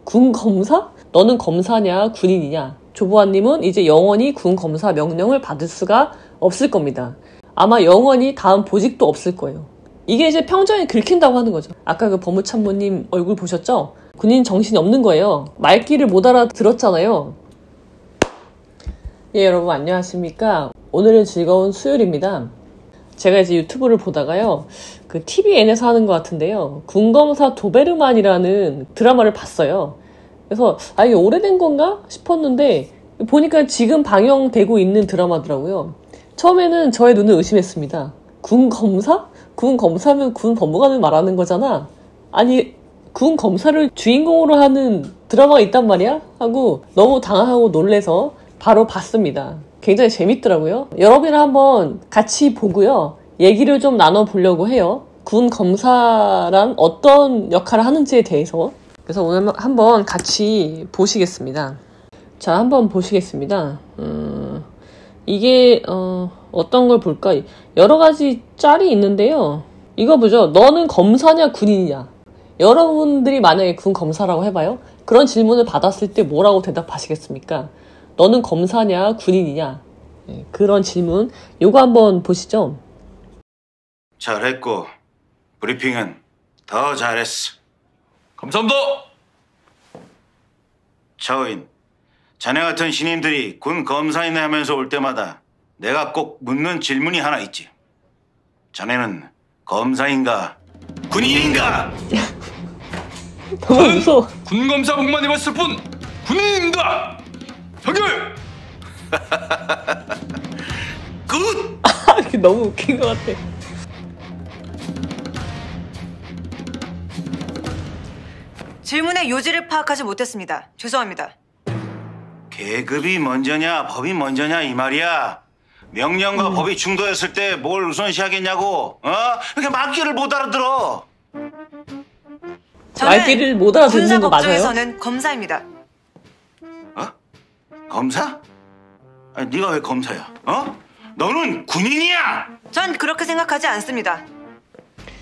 군 검사? 너는 검사냐 군인이냐? 조보아님은 이제 영원히 군 검사 명령을 받을 수가 없을 겁니다. 아마 영원히 다음 보직도 없을 거예요. 이게 이제 평정이 긁힌다고 하는 거죠. 아까 그 법무참모님 얼굴 보셨죠? 군인 정신이 없는 거예요. 말귀를 못 알아들었잖아요. 예, 여러분 안녕하십니까? 오늘은 즐거운 수요일입니다. 제가 이제 유튜브를 보다가요, 그 TVN에서 하는 것 같은데요, 군검사 도베르만이라는 드라마를 봤어요. 그래서 이게 오래된 건가 싶었는데 보니까 지금 방영되고 있는 드라마더라고요. 처음에는 저의 눈을 의심했습니다. 군 검사? 군 검사면 군 법무관을 말하는 거잖아. 아니, 군 검사를 주인공으로 하는 드라마가 있단 말이야? 하고 너무 당황하고 놀래서 바로 봤습니다. 굉장히 재밌더라고요. 여러분이랑 한번 같이 보고요, 얘기를 좀 나눠보려고 해요. 군 검사란 어떤 역할을 하는지에 대해서. 그래서 오늘 한번 같이 보시겠습니다. 자, 한번 보시겠습니다. 이게 어떤 걸 볼까? 여러 가지 짤이 있는데요. 이거 보죠. 너는 검사냐 군인이냐? 여러분들이 만약에 군 검사라고 해봐요. 그런 질문을 받았을 때 뭐라고 대답하시겠습니까? 너는 검사냐 군인이냐? 네, 그런 질문. 요거 한번 보시죠. 잘했고 브리핑은 더 잘했어. 감사합니다. 차오인, 자네 같은 신인들이 군 검사이네 하면서 올 때마다 내가 꼭 묻는 질문이 하나 있지. 자네는 검사인가 군인인가? 너무 무서워. 군검사복만 입었을 뿐 군인입니다. 정결. 굿. 너무 웃긴 것 같아. 질문의 요지를 파악하지 못했습니다. 죄송합니다. 계급이 먼저냐 법이 먼저냐 이 말이야. 명령과 법이 충돌했을 때 뭘 우선시하겠냐고. 이렇게 말귀를 못 알아들어. 말귀를 못 알아듣는 거 맞아요? 군사법정에서는 검사입니다. 검사? 아니, 네가 왜 검사야? 너는 군인이야. 전 그렇게 생각하지 않습니다.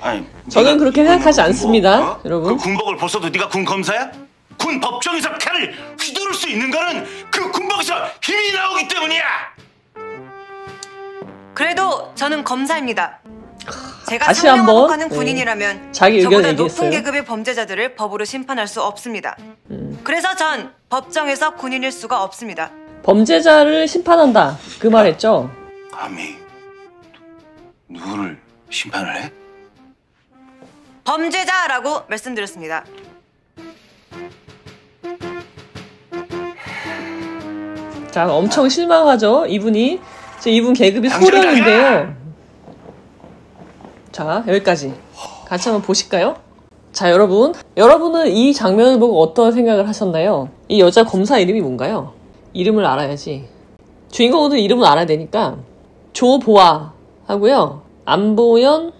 아니, 저는 그렇게 생각하지 않습니다, 여러분. 그 군복을 벗어도 네가 군 검사야? 군 법정에서 칼을 휘두를 수 있는 거는 그 군복에서 힘이 나오기 때문이야. 그래도 저는 검사입니다. 제가 다시 상명하고 한번, 가는 군인이라면 자기 의견 저보다 얘기했어요. 높은 계급의 범죄자들을 법으로 심판할 수 없습니다. 그래서 전 법정에서 군인일 수가 없습니다. 범죄자를 심판한다, 그 말 했죠? 감히 누구를 심판을 해? 범죄자라고 말씀드렸습니다. 자, 엄청 실망하죠, 이분이. 이분 계급이 소령인데요. 자, 여기까지. 같이 한번 보실까요? 자, 여러분은 이 장면을 보고 어떤 생각을 하셨나요? 이 여자 검사 이름이 뭔가요? 이름을 알아야지. 주인공은 이름을 알아야 되니까. 조보아 하고요, 안보연.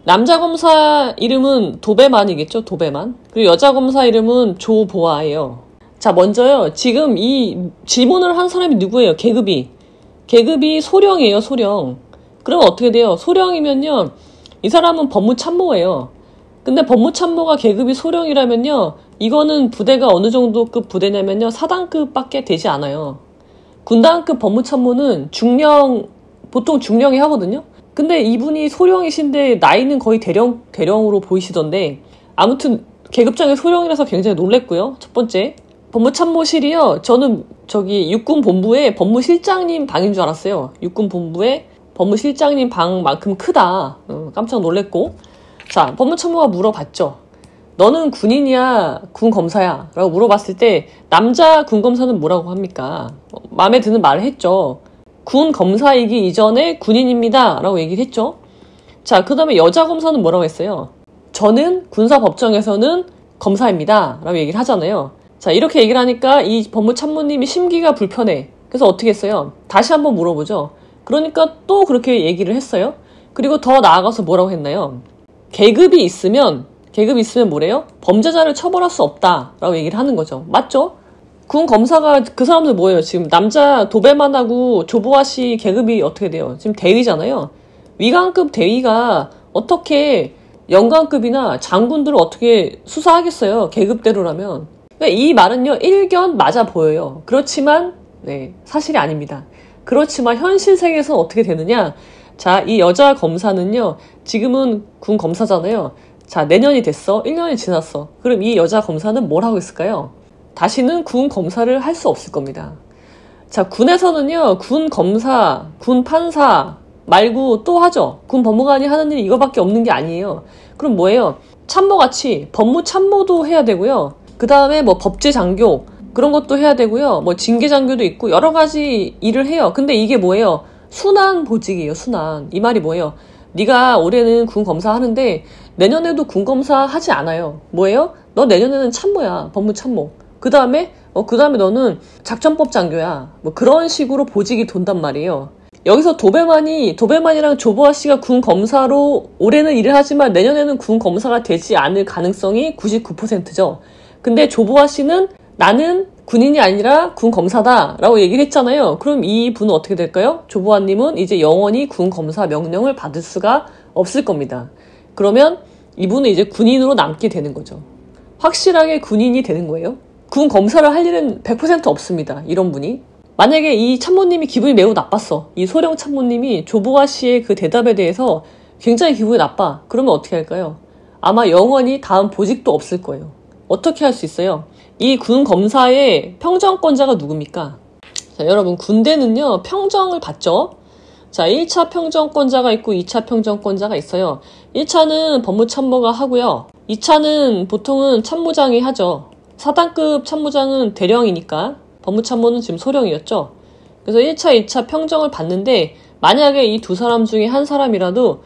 남자 검사 이름은 도베만이겠죠, 도베만. 그리고 여자 검사 이름은 조보아예요. 자, 먼저요, 지금 이 질문을 한 사람이 누구예요? 계급이 소령이에요, 소령. 그러면 어떻게 돼요? 소령이면요, 이 사람은 법무참모예요. 근데 법무참모가 계급이 소령이라면요, 이거는 부대가 어느 정도급 부대냐면요, 4단급밖에 되지 않아요. 군단급 법무참모는 보통 중령이 하거든요. 근데 이분이 소령이신데 나이는 거의 대령으로 보이시던데, 아무튼 계급장의 소령이라서 굉장히 놀랬고요. 첫 번째, 법무참모실이요, 저는 육군본부의 법무실장님 방인 줄 알았어요. 육군본부의 법무실장님 방만큼 크다. 깜짝 놀랬고. 자, 법무참모가 물어봤죠. 너는 군인이야 군검사야? 라고 물어봤을 때 남자 군검사는 뭐라고 합니까? 마음에 드는 말을 했죠. 군검사이기 이전에 군인입니다 라고 얘기를 했죠. 자, 그 다음에 여자 검사는 뭐라고 했어요? 저는 군사법정에서는 검사입니다 라고 얘기를 하잖아요. 자, 이렇게 얘기를 하니까 이 법무참모님이 심기가 불편해. 그래서 어떻게 했어요? 다시 한번 물어보죠. 그러니까 또 그렇게 얘기를 했어요. 그리고 더 나아가서 뭐라고 했나요? 계급이 있으면 뭐래요? 범죄자를 처벌할 수 없다라고 얘기를 하는 거죠. 맞죠? 군 검사가 그 사람들 뭐예요? 지금 남자 도배만하고 조보아 씨 계급이 어떻게 돼요? 지금 대위잖아요. 위관급 대위가 어떻게 연관급이나 장군들을 어떻게 수사하겠어요? 계급대로라면. 그러니까 이 말은요, 일견 맞아 보여요. 그렇지만, 네, 사실이 아닙니다. 그렇지만 현실 세계에서는 어떻게 되느냐? 자, 이 여자 검사는요, 지금은 군 검사잖아요. 자, 내년이 됐어. 1년이 지났어. 그럼 이 여자 검사는 뭘 하고 있을까요? 다시는 군 검사를 할 수 없을 겁니다. 자, 군에서는요, 군 검사, 군 판사 말고 또 하죠. 군 법무관이 하는 일이 이거밖에 없는 게 아니에요. 그럼 뭐예요? 참모같이 법무 참모도 해야 되고요. 그 다음에 뭐 법제 장교 그런 것도 해야 되고요. 뭐 징계 장교도 있고 여러 가지 일을 해요. 근데 이게 뭐예요? 순환 보직이에요. 순환. 이 말이 뭐예요? 네가 올해는 군 검사 하는데 내년에도 군 검사 하지 않아요. 뭐예요? 너 내년에는 참모야. 법무 참모. 그 다음에 너는 작전법 장교야. 뭐 그런 식으로 보직이 돈단 말이에요. 여기서 도배만이랑 조보아 씨가 군 검사로 올해는 일을 하지만 내년에는 군 검사가 되지 않을 가능성이 99%죠. 근데 조보아 씨는 나는 군인이 아니라 군 검사다 라고 얘기를 했잖아요. 그럼 이 분은 어떻게 될까요? 조보아님은 이제 영원히 군 검사 명령을 받을 수가 없을 겁니다. 그러면 이분은 이제 군인으로 남게 되는 거죠. 확실하게 군인이 되는 거예요. 군 검사를 할 일은 100% 없습니다. 이런 분이. 만약에 이 참모님이 기분이 매우 나빴어. 이 소령 참모님이 조보아 씨의 그 대답에 대해서 굉장히 기분이 나빠. 그러면 어떻게 할까요? 아마 영원히 다음 보직도 없을 거예요. 어떻게 할 수 있어요? 이 군 검사의 평정권자가 누굽니까? 자, 여러분 군대는요 평정을 받죠. 자, 1차 평정권자가 있고 2차 평정권자가 있어요. 1차는 법무참모가 하고요. 2차는 보통은 참모장이 하죠. 4단급 참모장은 대령이니까 법무참모는 지금 소령이었죠. 그래서 1차, 2차 평정을 받는데 만약에 이 두 사람 중에 한 사람이라도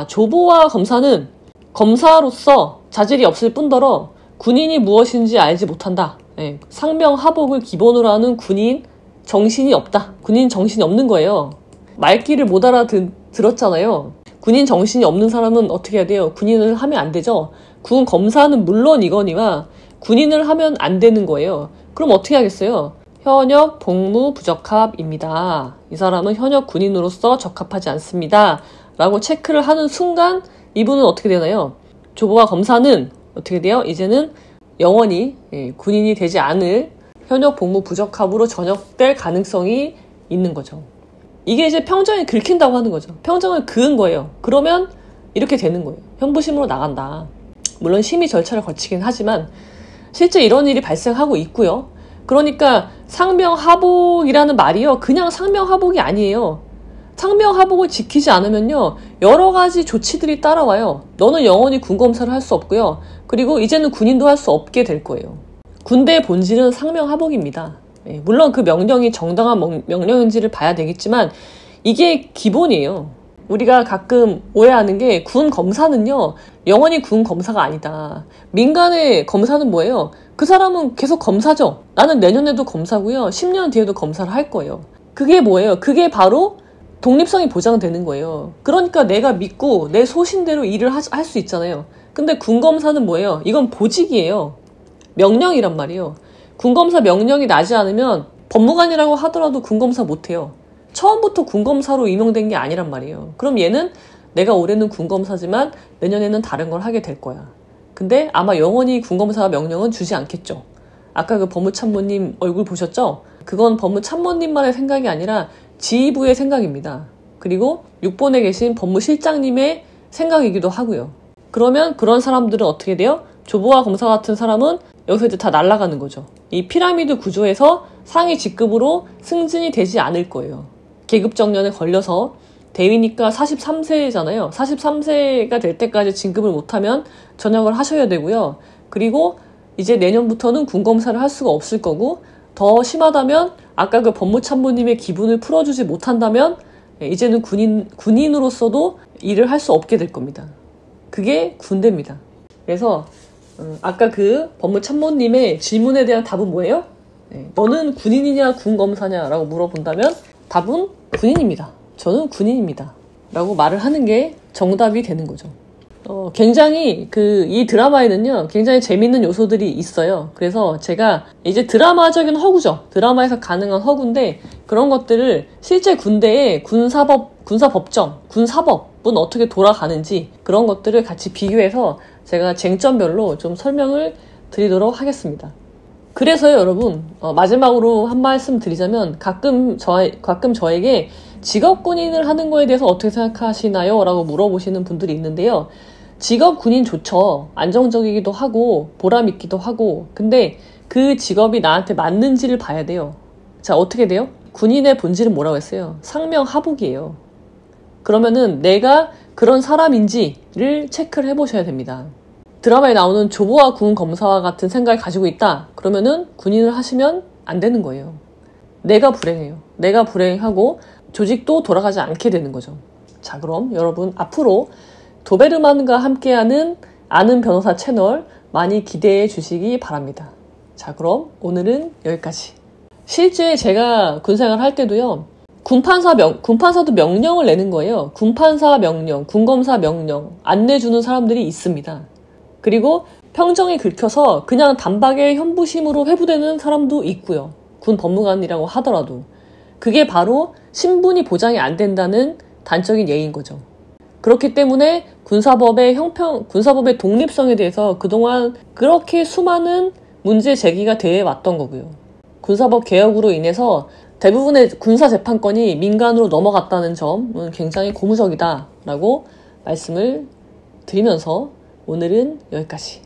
조보아 검사는 검사로서 자질이 없을 뿐더러 군인이 무엇인지 알지 못한다. 예, 상명하복을 기본으로 하는 군인 정신이 없다. 군인 정신이 없는 거예요. 말귀를 못 알아들었잖아요. 군인 정신이 없는 사람은 어떻게 해야 돼요? 군인을 하면 안 되죠. 군 검사는 물론이거니와 군인을 하면 안 되는 거예요. 그럼 어떻게 하겠어요? 현역 복무 부적합입니다. 이 사람은 현역 군인으로서 적합하지 않습니다. 라고 체크를 하는 순간 이분은 어떻게 되나요? 조보아 검사는 어떻게 돼요? 이제는 영원히 군인이 되지 않을 현역 복무 부적합으로 전역될 가능성이 있는 거죠. 이게 이제 평정이 긁힌다고 하는 거죠. 평정을 그은 거예요. 그러면 이렇게 되는 거예요. 현부심으로 나간다. 물론 심의 절차를 거치긴 하지만 실제 이런 일이 발생하고 있고요. 그러니까 상명하복이라는 말이요. 그냥 상명하복이 아니에요. 상명하복을 지키지 않으면요. 여러 가지 조치들이 따라와요. 너는 영원히 군검사를 할 수 없고요. 그리고 이제는 군인도 할 수 없게 될 거예요. 군대의 본질은 상명하복입니다. 물론 그 명령이 정당한 명령인지를 봐야 되겠지만 이게 기본이에요. 우리가 가끔 오해하는 게 군 검사는요. 영원히 군 검사가 아니다. 민간의 검사는 뭐예요? 그 사람은 계속 검사죠. 나는 내년에도 검사고요. 10년 뒤에도 검사를 할 거예요. 그게 뭐예요? 그게 바로 독립성이 보장되는 거예요. 그러니까 내가 믿고 내 소신대로 일을 할 수 있잖아요. 근데 군검사는 뭐예요? 이건 보직이에요. 명령이란 말이에요. 군검사 명령이 나지 않으면 법무관이라고 하더라도 군검사 못해요. 처음부터 군검사로 임용된 게 아니란 말이에요. 그럼 얘는 내가 올해는 군검사지만 내년에는 다른 걸 하게 될 거야. 근데 아마 영원히 군검사 명령은 주지 않겠죠. 아까 그 법무참모님 얼굴 보셨죠? 그건 법무참모님만의 생각이 아니라 지휘부의 생각입니다. 그리고 6번에 계신 법무실장님의 생각이기도 하고요. 그러면 그런 사람들은 어떻게 돼요? 조보아 검사 같은 사람은 여기서 이제 다 날아가는 거죠. 이 피라미드 구조에서 상위 직급으로 승진이 되지 않을 거예요. 계급 정년에 걸려서 대위니까 43세잖아요. 43세가 될 때까지 진급을 못하면 전역을 하셔야 되고요. 그리고 이제 내년부터는 군검사를 할 수가 없을 거고 더 심하다면 아까 그 법무참모님의 기분을 풀어주지 못한다면 이제는 군인으로서도 일을 할 수 없게 될 겁니다. 그게 군대입니다. 그래서 아까 그 법무참모님의 질문에 대한 답은 뭐예요? 너는 군인이냐 군검사냐 라고 물어본다면 답은 군인입니다. 저는 군인입니다. 라고 말을 하는 게 정답이 되는 거죠. 굉장히 이 드라마에는요, 굉장히 재밌는 요소들이 있어요. 그래서 제가 이제 드라마적인 허구죠. 드라마에서 가능한 허구인데, 그런 것들을 실제 군대의 군사법정, 군사법은 어떻게 돌아가는지, 그런 것들을 같이 비교해서 제가 쟁점별로 좀 설명을 드리도록 하겠습니다. 그래서요, 여러분, 마지막으로 한 말씀 드리자면 가끔 저에게 직업 군인을 하는 거에 대해서 어떻게 생각하시나요? 라고 물어보시는 분들이 있는데요. 직업 군인 좋죠. 안정적이기도 하고 보람 있기도 하고. 근데 그 직업이 나한테 맞는지를 봐야 돼요. 자, 어떻게 돼요? 군인의 본질은 뭐라고 했어요? 상명하복이에요. 그러면은 내가 그런 사람인지를 체크를 해보셔야 됩니다. 드라마에 나오는 조보아 군 검사와 같은 생각을 가지고 있다. 그러면은 군인을 하시면 안 되는 거예요. 내가 불행해요. 내가 불행하고 조직도 돌아가지 않게 되는 거죠. 자, 그럼 여러분 앞으로 도베르만과 함께하는 아는 변호사 채널 많이 기대해 주시기 바랍니다. 자, 그럼 오늘은 여기까지. 실제 제가 군생활 할 때도요. 군판사도 명령을 내는 거예요. 군판사 명령, 군검사 명령 안 내주는 사람들이 있습니다. 그리고 평정이 긁혀서 그냥 단박에 현부심으로 회부되는 사람도 있고요. 군 법무관이라고 하더라도. 그게 바로 신분이 보장이 안 된다는 단적인 예인 거죠. 그렇기 때문에 군사법의 독립성에 대해서 그동안 그렇게 수많은 문제 제기가 돼 왔던 거고요. 군사법 개혁으로 인해서 대부분의 군사재판권이 민간으로 넘어갔다는 점은 굉장히 고무적이다라고 말씀을 드리면서 오늘은 여기까지.